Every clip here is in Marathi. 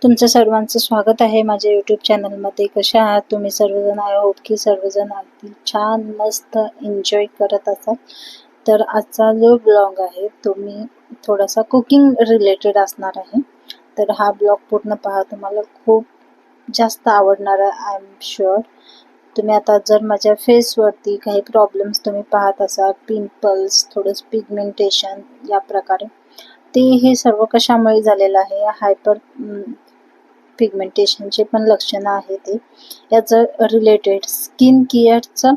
तुमचं सर्वांचं स्वागत आहे माझ्या यूट्यूब चॅनलमध्ये. कशा आहात तुम्ही सर्वजण? आय होप की सर्वजण अगदी छान मस्त एन्जॉय करत असाल. तर आजचा जो ब्लॉग आहे तो मी थोडासा कुकिंग रिलेटेड असणार आहे. तर हा ब्लॉग पूर्ण पहा, तुम्हाला खूप जास्त आवडणार आहे. I am sure. तुम्ही आता जर माझ्या फेसवरती काही प्रॉब्लेम्स तुम्ही पाहत असाल, पिंपल्स, थोडंसं पिगमेंटेशन या प्रकारे, ते हे सर्व कशामुळे झालेलं आहे? हायपर पिगमेंटेशनचे पण लक्षणं आहे ते. याचं रिलेटेड स्किन केअरचं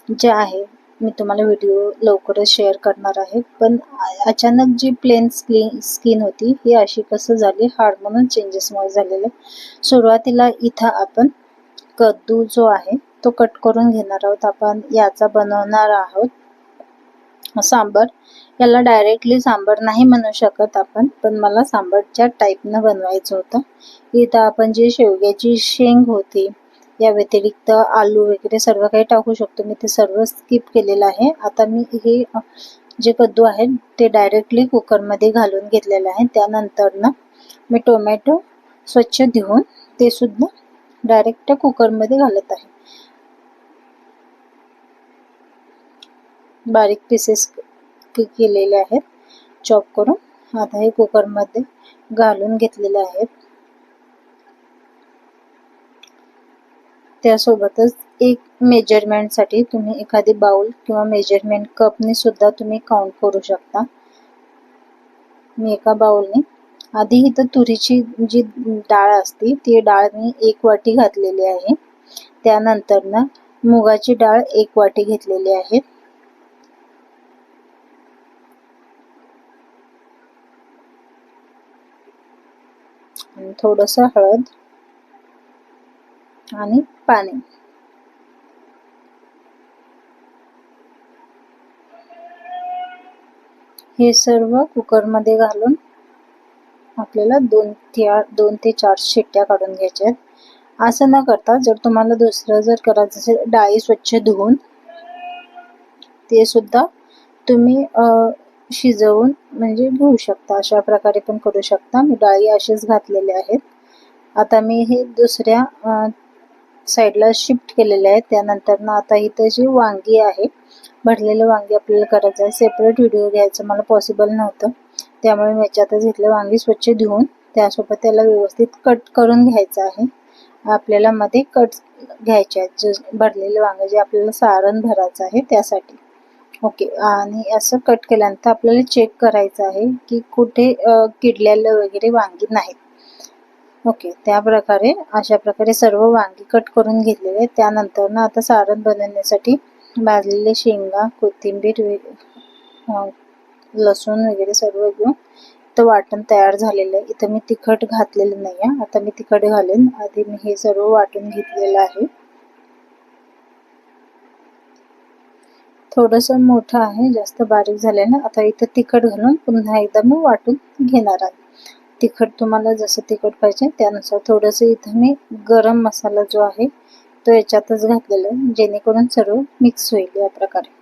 जे आहे मी तुम्हाला व्हिडिओ लवकरच शेअर करणार आहे. पण अचानक जी प्लेन स्किन होती ही अशी कसं झाली? हार्मोनल चेंजेसमुळे झालेलं. सुरुवातीला इथं आपण कद्दू जो आहे तो कट करून घेणार आहोत. आपण याचा बनवणार आहोत सांबर. याला डायरेक्टली सांबर नाही म्हणू शकत आपण, पण मला सांबरच्या टाईपनं बनवायचं होतं. इथं आपण जी शेवग्याची शेंग होती, या व्यतिरिक्त आलू वगैरे सर्व काही टाकू शकतो. मी ते सर्व स्किप केलेलं आहे. आता मी हे जे कद्दू आहे ते डायरेक्टली कुकरमध्ये घालून घेतलेलं आहे. त्यानंतर ना मी टोमॅटो स्वच्छ धुवून ते सुद्धा डायरेक्ट कुकरमध्ये घालत आहे. बारीक पीसेस केलेले आहेत चॉप करून. आता हे कुकरमध्ये घालून घेतलेले आहेत. त्यासोबतच एक मेजरमेंटसाठी तुम्ही एखादी बाउल किंवा मेजरमेंट कपने सुद्धा तुम्ही काउंट करू शकता. मी एका बाउलने आधी इथं तुरीची जी डाळ असते ती डाळ मी 1 वाटी घातलेली आहे. त्यानंतर ना मुगाची डाळ 1 वाटी घेतलेली आहे. आणि थोडंसं हळद आणि पाणी. हे सर्व कुकरमध्ये घालून आपल्याला 2 ते 4 शिट्ट्या काढून घ्यायच्या आहेत. असं न करता जर तुम्हाला दुसरं जर करायचं असेल, डाळी स्वच्छ धुवून ते सुद्धा तुम्ही शिजवून म्हणजे घेऊ शकता. अशा प्रकारे पण करू शकता. मी डाळी असेच घातलेले आहेत. आता मी हे दुसऱ्या साईडला शिफ्ट केलेले आहे. त्यानंतर ना आता इथं जी वांगी आहे, भरलेलं वांगी आपल्याला करायचं आहे. सेपरेट व्हिडिओ घ्यायचं मला पॉसिबल नव्हतं, त्यामुळे मी याच्यातच घेतलं. वांगी स्वच्छ धुवून त्यासोबत त्याला व्यवस्थित कट करून घ्यायचं आहे. आपल्याला मध्ये कट घ्यायचे आहेत, जे भरलेले वांगे जे आपल्याला सारण भरायचं आहे त्यासाठी. ओके. आणि असं कट केल्यानंतर आपल्याला चेक करायचं आहे की कुठे किडलेलं वगैरे वांगी नाहीत. ओके. अशा प्रकारे सर्व वांगी कट करून घेतलेले आहेत. त्यानंतर ना आता सारण बनवण्यासाठी भाजलेले शेंगा, कोथिंबीर, लसूण वगैरे सर्व घेऊन इथं वाटण तयार झालेलं आहे. इथं मी तिखट घातलेलं नाही आहे. आता मी तिखट घालेन. आधी मी हे सर्व वाटून घेतलेलं आहे. थोडंसं मोठं आहे, जास्त बारीक झालं ना. आता इथं तिखट घालून पुन्हा एकदा मी वाटून घेणार आहे. तिखट तुम्हाला जसं तिखट पाहिजे त्यानुसार. थोडंसं इथं मी गरम मसाला जो आहे तो याच्यातच घातलेला आहे, जेणेकरून सर्व मिक्स होईल या प्रकारे.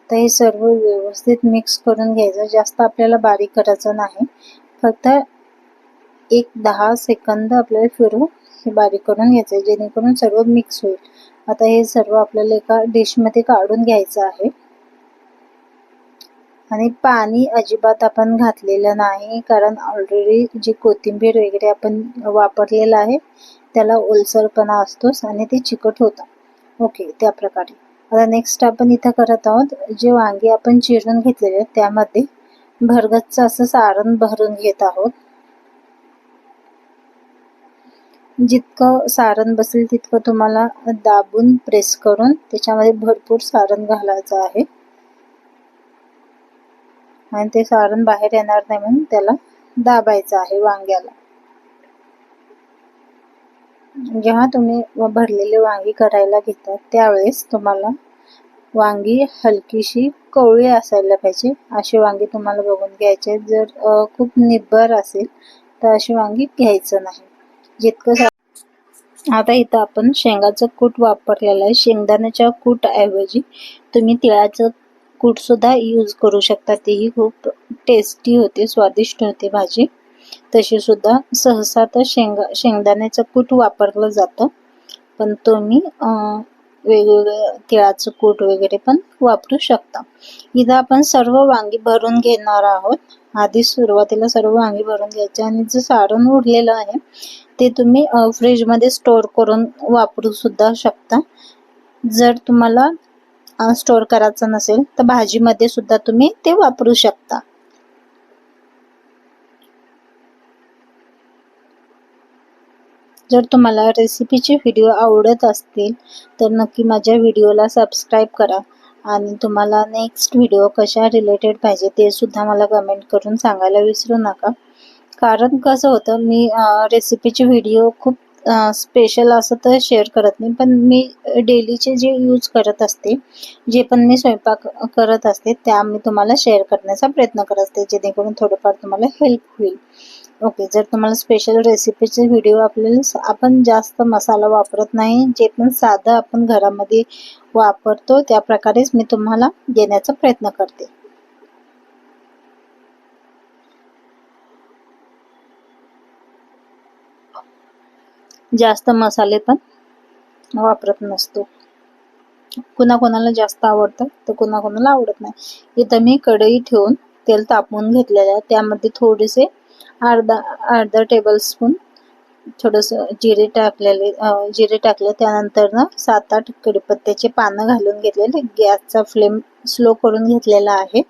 तर हे सर्व व्यवस्थित मिक्स करून घ्यायचं. जास्त आपल्याला बारीक करायचं नाही, फक्त 10 सेकंद आपल्याला फिरून हे बारीक करून घ्यायचं, जेणेकरून सर्व मिक्स होईल. आता हे सर्व आपल्याला एका डिशमध्ये काढून घ्यायचं आहे. आणि पाणी अजिबात आपण घातलेलं नाही, कारण ऑलरेडी जी कोथिंबीर वगैरे आपण वापरलेलं आहे त्याला ओलसरपणा असतोच आणि ते चिकट होतं. ओके. त्या प्रकारे आता नेक्स्ट आपण इथं करत आहोत, जे वांगी आपण चिरून घेतलेले आहेत त्यामध्ये भरगच्च असं सारण भरून घेत आहोत. जितकं सारण बसेल तितकं तुम्हाला दाबून प्रेस करून त्याच्यामध्ये भरपूर सारण घालायचं आहे. आणि ते सारण बाहेर येणार नाही म्हणून त्याला दाबायचं आहे वांग्याला. जेव्हा तुम्ही भरलेले वांगी करायला घेतात त्यावेळेस तुम्हाला वांगी हलकीशी कवळी असायला पाहिजे, अशी वांगी तुम्हाला बघून घ्यायचे. जर खूप निब्बर असेल तर अशी वांगी घ्यायचं नाही. जितकं आता इथं आपण शेंगाचं कूट वापरलेलं आहे. शेंगदाण्याच्या कूट ऐवजी तुम्ही तिळाचं कूट सुद्धा यूज करू शकता. तेही खूप टेस्टी होते, स्वादिष्ट होते भाजी. तशी सुद्धा सहसा तर शेंगदाण्याचं कूट वापरलं जातं, पण तुम्ही वेगवेगळ्या तिळाचं कूट वगैरे पण वापरू शकता. इथं आपण सर्व वांगी भरून घेणार आहोत. आधी सुरुवातीला सर्व वांगी भरून घ्यायचे आणि जे सारण उरलेलं आहे ते तुम्ही फ्रीजमध्ये स्टोअर करून वापरू सुद्धा शकता. जर तुम्हाला स्टोअर करायचं नसेल तर भाजीमध्ये सुद्धा तुम्ही ते वापरू शकता. जर तुम्हाला रेसिपीचे व्हिडिओ आवडत असतील तर नक्की माझ्या व्हिडिओला सबस्क्राईब करा आणि तुम्हाला नेक्स्ट व्हिडिओ कशा रिलेटेड पाहिजे ते सुद्धा मला कमेंट करून सांगायला विसरू नका. कारण कसं होतं, मी रेसिपीचे व्हिडिओ खूप स्पेशल असं तर शेअर करत नाही, पण मी डेलीचे जे यूज करत असते, जे पण मी स्वयंपाक करत असते त्या मी तुम्हाला शेअर करण्याचा प्रयत्न करत असते, जेणेकरून थोडंफार तुम्हाला हेल्प होईल. ओके, जर तुम्हाला स्पेशल रेसिपीचे व्हिडिओ आपण जास्त मसाला वापरत नाही, जे पण साधं आपण घरामध्ये वापरतो त्या प्रकारेच मी तुम्हाला देण्याचा प्रयत्न करते. जास्त मसाले पण वापरत नसतो. कुणाकुणाला जास्त आवडतं तर कुणाकुणाला आवडत नाही. इथं मी कढई ठेवून तेल तापवून घेतलेलं आहे. त्यामध्ये थोडेसे अर्धा टेबलस्पून थोडंसं जिरे टाकले. त्यानंतर ना 7-8 कडीपत्त्याचे पानं घालून घेतलेले. गॅसचा फ्लेम स्लो करून घेतलेला आहे.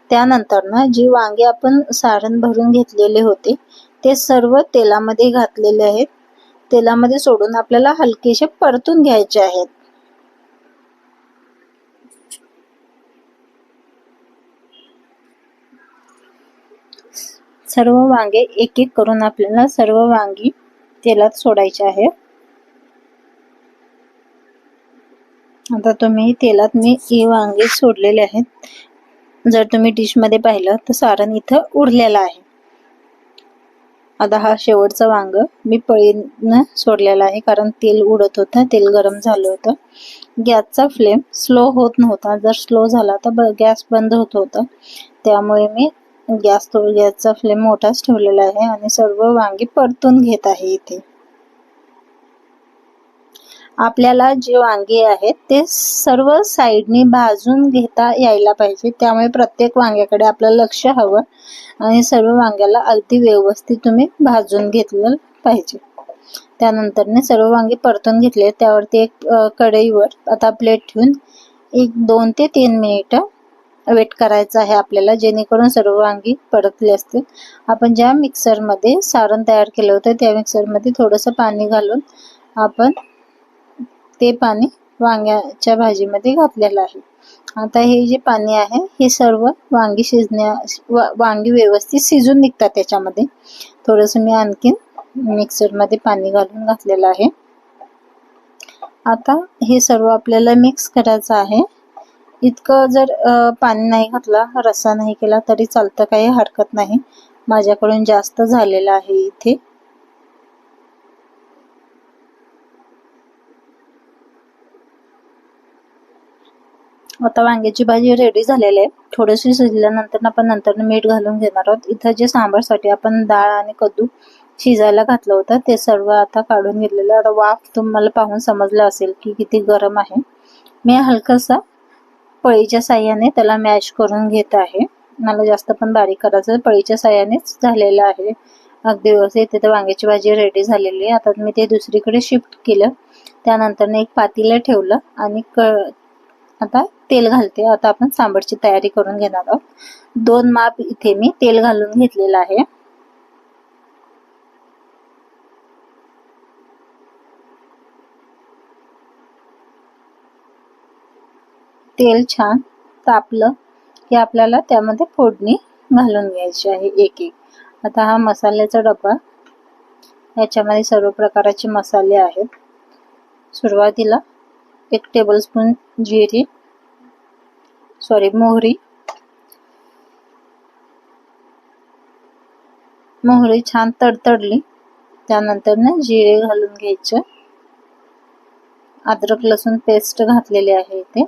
त्यानंतर ना जी वांगे आपण सारण भरून घेतलेले होते ते सर्व तेलामध्ये घातलेले आहेत. तेलामध्ये सोडून आपल्याला हलकेसे परतून घ्यायचे आहेत. सर्व वांगे एक एक करून आपल्याला सर्व वांगी तेलात सोडायचे आहे. आता तुम्ही तेलात मी ही वांगे सोडलेले आहेत. जर तुम्ही डिश मध्ये पाहिलं तर सारण इथं उरलेलं आहे. आता हा शेवटचा वांग मी पळीनं सोडलेला आहे, कारण तेल उडत होतं, तेल गरम झालं होतं. गॅसचा फ्लेम स्लो होत नव्हता. जर स्लो झाला तर गॅस बंद होत होता. त्यामुळे मी गॅसचा फ्लेम मोठाच ठेवलेला आहे आणि सर्व वांगी परतून घेत आहे. इथे आपल्याला जे वांगे आहेत ते सर्व साईडनी भाजून घेता यायला पाहिजे. त्यामुळे प्रत्येक वांग्याकडे आपलं लक्ष हवं आणि सर्व वांग्याला अगदी व्यवस्थित तुम्ही भाजून घेतलं पाहिजे. त्यानंतर सर्व वांगे परतून घेतले. त्यावरती एक कढईवर आता प्लेट ठेवून 2 ते 3 मिनिटं वेट करायचं आहे आपल्याला, जेणेकरून सर्व वांगी परतले असतील. आपण ज्या मिक्सरमध्ये सारण तयार केलं होतं त्या मिक्सरमध्ये थोडंसं पाणी घालून आपण ते पाणी वांग्याच्या भाजीमध्ये घातलेलं आहे. आता हे जे पाणी आहे हे सर्व वांगी व्यवस्थित शिजून निघतात. त्याच्यामध्ये थोडंसं मी आणखीन मिक्सरमध्ये पाणी घालून घातलेलं आहे. आता हे सर्व आपल्याला मिक्स करायचं आहे. इतकं जर पाणी नाही घातला, रस्सा नाही केला तरी चालतं, काही हरकत नाही. माझ्याकडून जास्त झालेलं आहे इथे. आता वांग्याची भाजी रेडी झालेली आहे. थोडीशी शिजल्यानंतर आपण नंतर मीठ घालून घेणार आहोत. इथं जे सांबारसाठी आपण डाळ आणि कद्दू शिजायला घातलं होतं ते सर्व आता काढून घेतलेलं. आता वाफ तुम्हाला पाहून समजलं असेल की किती गरम आहे. मी हलकासा पळीच्या साह्याने त्याला मॅश करून घेत आहे. मला जास्त पण बारीक करायचं, पळीच्या साह्यानेच झालेलं आहे अगदी व्यवस्थित. तिथे वांग्याची भाजी रेडी झालेली आहे. आता मी ते दुसरीकडे शिफ्ट केलं. त्यानंतर एक पातेलं ठेवलं आणि आता तेल घालते. आता आपण सांबारची तयारी करून घेणार आहोत. 2 माप इथे मी तेल घालून घेतलेलं आहे. तेल छान तापलं की आपल्याला त्यामध्ये फोडणी घालून घ्यायची आहे एक एक. आता हा मसाल्याचा डब्बा, याच्यामध्ये सर्व प्रकारचे मसाले आहेत. सुरुवातीला 1 टेबलस्पून मोहरी छान तडतडली. त्यानंतर जिरे घालून घ्यायचं. अद्रक लसूण पेस्ट घातलेली आहे इथे.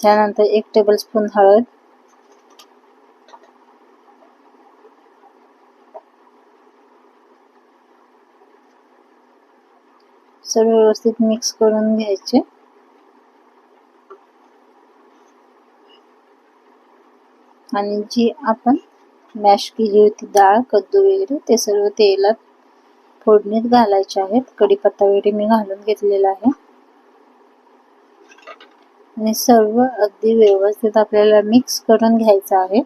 त्यानंतर 1 टेबलस्पून हळद, सर्व व्यवस्थित मिक्स करून घ्यायचे। आणि जी आपण मॅश केली होती डाळ, कद्दू वगैरे ते सर्व तेलात फोडणीत घालायचे आहेत। कढीपत्ता वगैरे मी घालून घेतलेला आहे आणि सर्व अगदी व्यवस्थित आपल्याला मिक्स करून घ्यायचं आहे।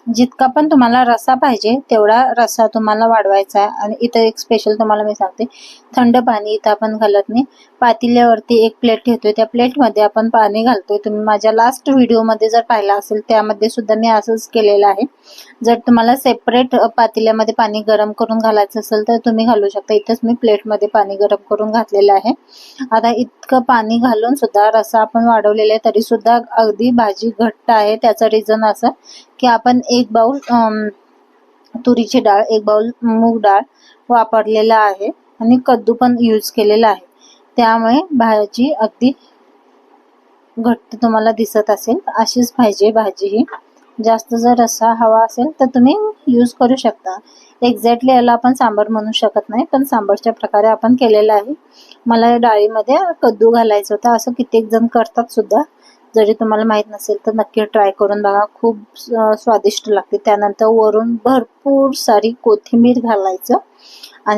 जितका पण तुम्हाला रसा पाहिजे तेवढा रसा तुम्हाला वाढवायचा आहे। आणि इथं एक स्पेशल तुम्हाला मी सांगते, थंड पाणी इथं आपण घालत नाही, पातेल्यावरती एक प्लेट ठेवतोय, त्या प्लेटमध्ये आपण पाणी घालतोय। तुम्ही माझ्या लास्ट व्हिडिओमध्ये जर पाहिला असेल त्यामध्ये सुद्धा मी असंच केलेलं आहे। जर तुम्हाला सेपरेट पातेल्यामध्ये पाणी गरम करून घालायचं असेल तर तुम्ही घालू शकता। इथंच मी प्लेटमध्ये पाणी गरम करून घातलेलं आहे। आता इतकं पाणी घालून सुद्धा रसा आपण वाढवलेला आहे तरी सुद्धा अगदी भाजी घट्ट आहे। त्याचं रिझन असं की आपण 1 बाउल तुरीची डाळ, 1 बाउल मूग डाळ वापरलेला आहे आणि कद्दू पण यूज केलेला आहे, त्यामुळे भाजी अगदी घट्ट तुम्हाला दिसत असेल। अशीच पाहिजे भाजी ही। जास्त जर रस्सा हवा असेल तर तुम्ही यूज करू शकता। एक्झॅक्टली याला आपण सांबार म्हणू शकत नाही, पण सांबारच्या प्रकारे आपण केलेला आहे। मला डाळीमध्ये कद्दू घालायचं होतं, असं कित्येक जण करतात सुद्धा। जरी तुम्हाला माहित नसेल तर नक्की ट्राय करून बघा, खूप स्वादिष्ट लागते। त्यानंतर वरून भरपूर सारी कोथिंबीर घालायचं